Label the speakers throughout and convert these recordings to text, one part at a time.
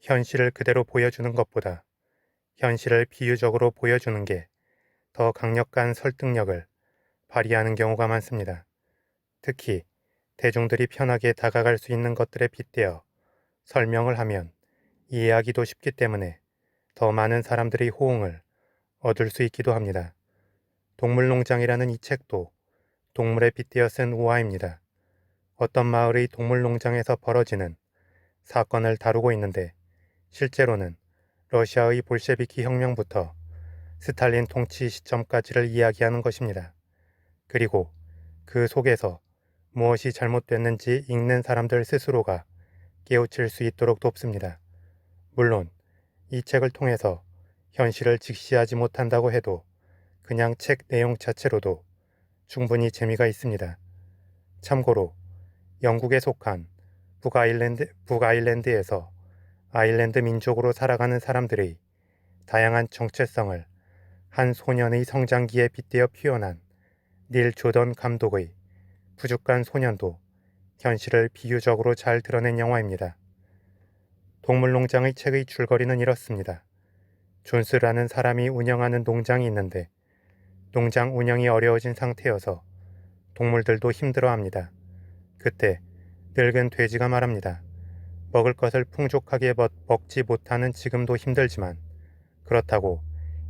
Speaker 1: 현실을 그대로 보여주는 것보다 현실을 비유적으로 보여주는 게 더 강력한 설득력을 발휘하는 경우가 많습니다. 특히 대중들이 편하게 다가갈 수 있는 것들에 빗대어 설명을 하면 이해하기도 쉽기 때문에 더 많은 사람들의 호응을 얻을 수 있기도 합니다. 동물농장이라는 이 책도 동물에 빗대어 쓴 우화입니다. 어떤 마을의 동물농장에서 벌어지는 사건을 다루고 있는데 실제로는 러시아의 볼셰비키 혁명부터 스탈린 통치 시점까지를 이야기하는 것입니다. 그리고 그 속에서 무엇이 잘못됐는지 읽는 사람들 스스로가 깨우칠 수 있도록 돕습니다. 물론 이 책을 통해서 현실을 직시하지 못한다고 해도 그냥 책 내용 자체로도 충분히 재미가 있습니다. 참고로 영국에 속한 북아일랜드에서 아일랜드 민족으로 살아가는 사람들의 다양한 정체성을 한 소년의 성장기에 빗대어 표현한 닐 조던 감독의 부족한 소년도 현실을 비유적으로 잘 드러낸 영화입니다. 동물농장의 책의 줄거리는 이렇습니다. 존스라는 사람이 운영하는 농장이 있는데 농장 운영이 어려워진 상태여서 동물들도 힘들어합니다. 그때 늙은 돼지가 말합니다. 먹을 것을 풍족하게 먹지 못하는 지금도 힘들지만 그렇다고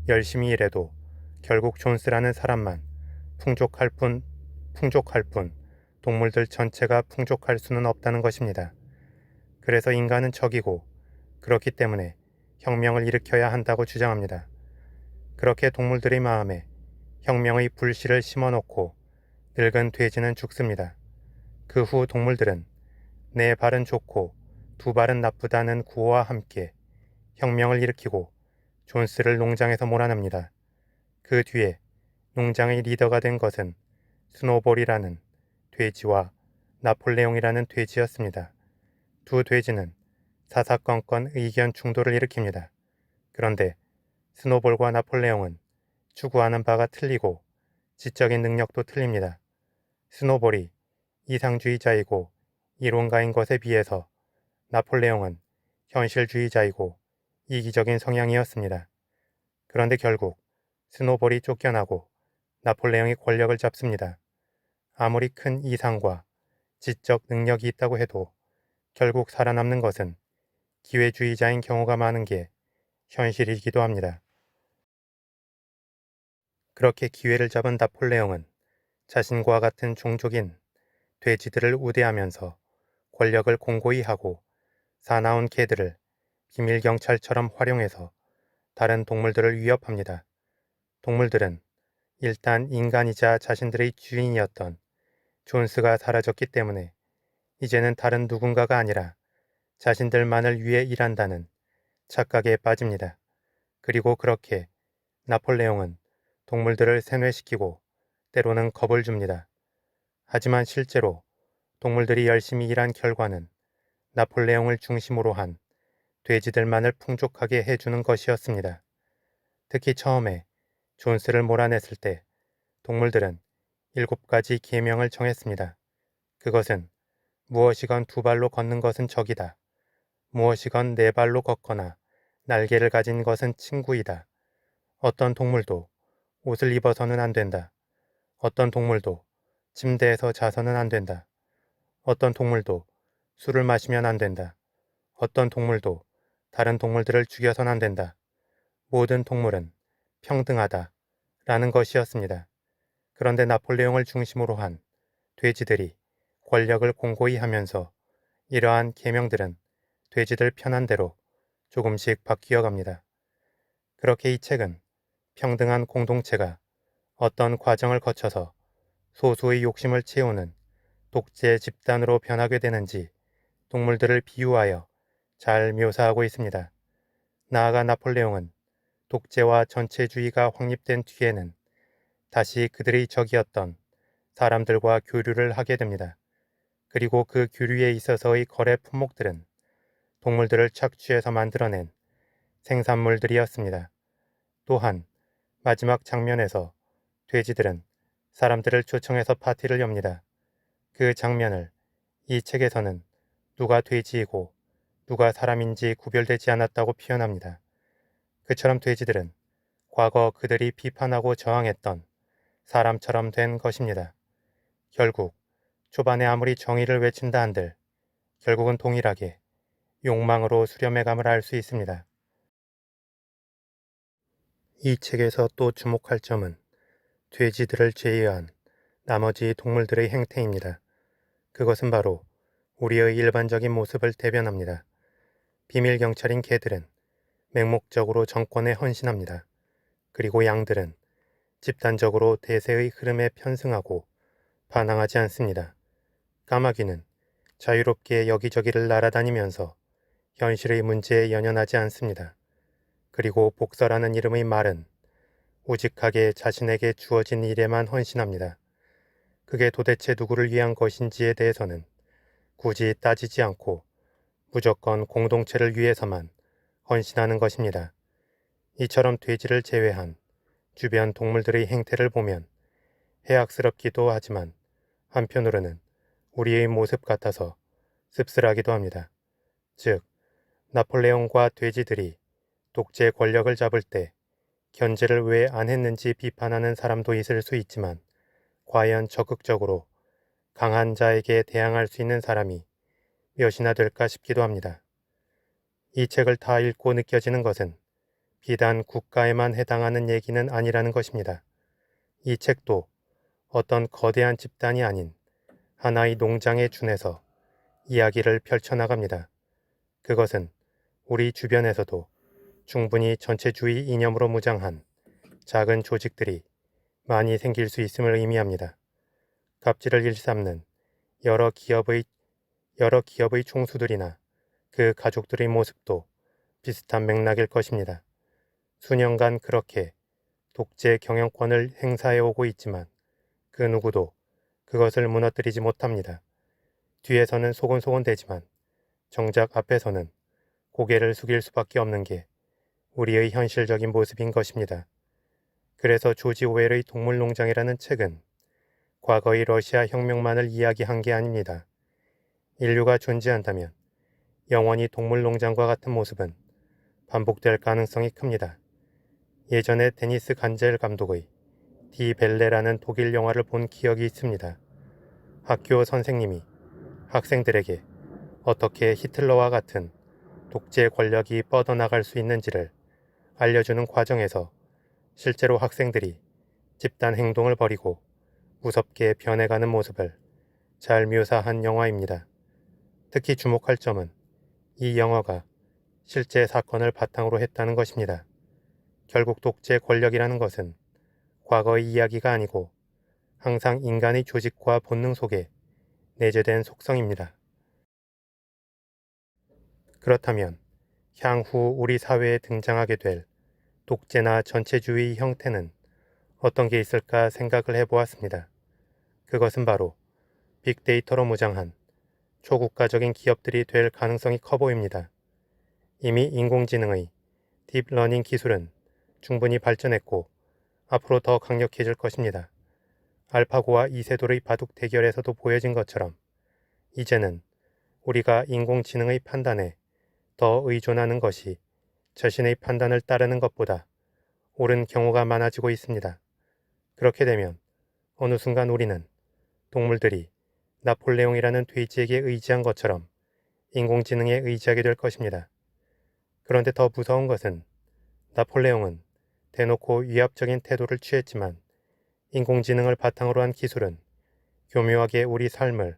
Speaker 1: 열심히 일해도 결국 존스라는 사람만 풍족할 뿐 동물들 전체가 풍족할 수는 없다는 것입니다. 그래서 인간은 적이고 그렇기 때문에 혁명을 일으켜야 한다고 주장합니다. 그렇게 동물들의 마음에 혁명의 불씨를 심어놓고 늙은 돼지는 죽습니다. 그 후 동물들은 네 발은 좋고 두 발은 나쁘다는 구호와 함께 혁명을 일으키고 존스를 농장에서 몰아냅니다. 그 뒤에 농장의 리더가 된 것은 스노볼이라는 돼지와 나폴레옹이라는 돼지였습니다. 두 돼지는 사사건건 의견 충돌을 일으킵니다. 그런데 스노볼과 나폴레옹은 추구하는 바가 틀리고 지적인 능력도 틀립니다. 스노볼이 이상주의자이고 이론가인 것에 비해서 나폴레옹은 현실주의자이고 이기적인 성향이었습니다. 그런데 결국 스노볼이 쫓겨나고 나폴레옹이 권력을 잡습니다. 아무리 큰 이상과 지적 능력이 있다고 해도 결국 살아남는 것은 기회주의자인 경우가 많은 게 현실이기도 합니다. 그렇게 기회를 잡은 나폴레옹은 자신과 같은 종족인 돼지들을 우대하면서 권력을 공고히 하고 사나운 개들을 비밀경찰처럼 활용해서 다른 동물들을 위협합니다. 동물들은 일단 인간이자 자신들의 주인이었던 존스가 사라졌기 때문에 이제는 다른 누군가가 아니라 자신들만을 위해 일한다는 착각에 빠집니다. 그리고 그렇게 나폴레옹은 동물들을 세뇌시키고 때로는 겁을 줍니다. 하지만 실제로 동물들이 열심히 일한 결과는 나폴레옹을 중심으로 한 돼지들만을 풍족하게 해주는 것이었습니다. 특히 처음에 존스를 몰아냈을 때 동물들은 7가지 계명을 정했습니다. 그것은 무엇이건 두 발로 걷는 것은 적이다. 무엇이건 네 발로 걷거나 날개를 가진 것은 친구이다. 어떤 동물도 옷을 입어서는 안 된다. 어떤 동물도 침대에서 자서는 안 된다. 어떤 동물도 술을 마시면 안 된다. 어떤 동물도 다른 동물들을 죽여선 안 된다. 모든 동물은 평등하다. 라는 것이었습니다. 그런데 나폴레옹을 중심으로 한 돼지들이 권력을 공고히 하면서 이러한 계명들은 돼지들 편한 대로 조금씩 바뀌어 갑니다. 그렇게 이 책은 평등한 공동체가 어떤 과정을 거쳐서 소수의 욕심을 채우는 독재 집단으로 변하게 되는지 동물들을 비유하여 잘 묘사하고 있습니다. 나아가 나폴레옹은 독재와 전체주의가 확립된 뒤에는 다시 그들의 적이었던 사람들과 교류를 하게 됩니다. 그리고 그 교류에 있어서의 거래 품목들은 동물들을 착취해서 만들어낸 생산물들이었습니다. 또한 마지막 장면에서 돼지들은 사람들을 초청해서 파티를 엽니다. 그 장면을 이 책에서는 누가 돼지이고 누가 사람인지 구별되지 않았다고 표현합니다. 그처럼 돼지들은 과거 그들이 비판하고 저항했던 사람처럼 된 것입니다. 결국 초반에 아무리 정의를 외친다 한들 결국은 동일하게 욕망으로 수렴해감을 알 수 있습니다. 이 책에서 또 주목할 점은 돼지들을 제외한 나머지 동물들의 행태입니다. 그것은 바로 우리의 일반적인 모습을 대변합니다. 비밀 경찰인 개들은 맹목적으로 정권에 헌신합니다. 그리고 양들은 집단적으로 대세의 흐름에 편승하고 반항하지 않습니다. 까마귀는 자유롭게 여기저기를 날아다니면서 현실의 문제에 연연하지 않습니다. 그리고 복서라는 이름의 말은 우직하게 자신에게 주어진 일에만 헌신합니다. 그게 도대체 누구를 위한 것인지에 대해서는 굳이 따지지 않고 무조건 공동체를 위해서만 헌신하는 것입니다. 이처럼 돼지를 제외한 주변 동물들의 행태를 보면 해악스럽기도 하지만 한편으로는 우리의 모습 같아서 씁쓸하기도 합니다. 즉, 나폴레옹과 돼지들이 독재 권력을 잡을 때 견제를 왜 안 했는지 비판하는 사람도 있을 수 있지만 과연 적극적으로 강한 자에게 대항할 수 있는 사람이 몇이나 될까 싶기도 합니다. 이 책을 다 읽고 느껴지는 것은 비단 국가에만 해당하는 얘기는 아니라는 것입니다. 이 책도 어떤 거대한 집단이 아닌 하나의 농장에 준해서 이야기를 펼쳐나갑니다. 그것은 우리 주변에서도 충분히 전체주의 이념으로 무장한 작은 조직들이 많이 생길 수 있음을 의미합니다. 갑질을 일삼는 여러 기업의 총수들이나 그 가족들의 모습도 비슷한 맥락일 것입니다. 수년간 그렇게 독재 경영권을 행사해 오고 있지만 그 누구도 그것을 무너뜨리지 못합니다. 뒤에서는 소곤소곤대지만 정작 앞에서는 고개를 숙일 수밖에 없는 게 우리의 현실적인 모습인 것입니다. 그래서 조지 오웰의 동물농장이라는 책은 과거의 러시아 혁명만을 이야기한 게 아닙니다. 인류가 존재한다면 영원히 동물농장과 같은 모습은 반복될 가능성이 큽니다. 예전에 데니스 간젤 감독의 디 벨레라는 독일 영화를 본 기억이 있습니다. 학교 선생님이 학생들에게 어떻게 히틀러와 같은 독재 권력이 뻗어나갈 수 있는지를 알려주는 과정에서 실제로 학생들이 집단 행동을 벌이고 무섭게 변해가는 모습을 잘 묘사한 영화입니다. 특히 주목할 점은 이 영화가 실제 사건을 바탕으로 했다는 것입니다. 결국 독재 권력이라는 것은 과거의 이야기가 아니고 항상 인간의 조직과 본능 속에 내재된 속성입니다. 그렇다면 향후 우리 사회에 등장하게 될 독재나 전체주의 형태는 어떤 게 있을까 생각을 해보았습니다. 그것은 바로 빅데이터로 무장한 초국가적인 기업들이 될 가능성이 커 보입니다. 이미 인공지능의 딥러닝 기술은 충분히 발전했고 앞으로 더 강력해질 것입니다. 알파고와 이세돌의 바둑 대결에서도 보여진 것처럼 이제는 우리가 인공지능의 판단에 더 의존하는 것이 자신의 판단을 따르는 것보다 옳은 경우가 많아지고 있습니다. 그렇게 되면 어느 순간 우리는 동물들이 나폴레옹이라는 돼지에게 의지한 것처럼 인공지능에 의지하게 될 것입니다. 그런데 더 무서운 것은 나폴레옹은 대놓고 위압적인 태도를 취했지만 인공지능을 바탕으로 한 기술은 교묘하게 우리 삶을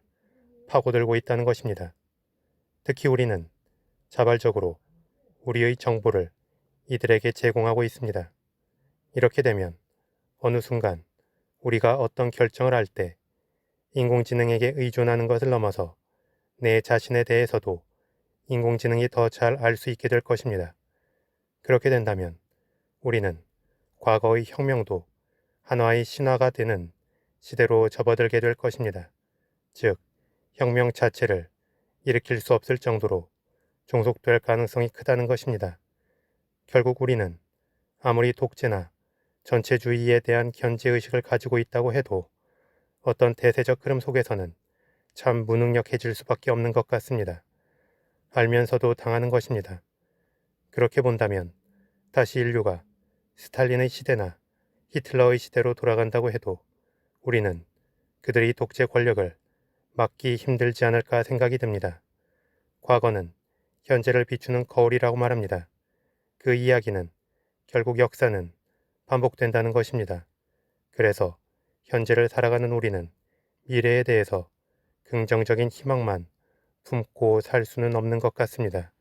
Speaker 1: 파고들고 있다는 것입니다. 특히 우리는 자발적으로 우리의 정보를 이들에게 제공하고 있습니다. 이렇게 되면 어느 순간 우리가 어떤 결정을 할 때 인공지능에게 의존하는 것을 넘어서 내 자신에 대해서도 인공지능이 더 잘 알 수 있게 될 것입니다. 그렇게 된다면 우리는 과거의 혁명도 하나의 신화가 되는 시대로 접어들게 될 것입니다. 즉, 혁명 자체를 일으킬 수 없을 정도로 종속될 가능성이 크다는 것입니다. 결국 우리는 아무리 독재나 전체주의에 대한 견제의식을 가지고 있다고 해도 어떤 대세적 흐름 속에서는 참 무능력해질 수밖에 없는 것 같습니다. 알면서도 당하는 것입니다. 그렇게 본다면 다시 인류가 스탈린의 시대나 히틀러의 시대로 돌아간다고 해도 우리는 그들의 독재 권력을 막기 힘들지 않을까 생각이 듭니다. 과거는 현재를 비추는 거울이라고 말합니다. 그 이야기는 결국 역사는 반복된다는 것입니다. 그래서 현재를 살아가는 우리는 미래에 대해서 긍정적인 희망만 품고 살 수는 없는 것 같습니다.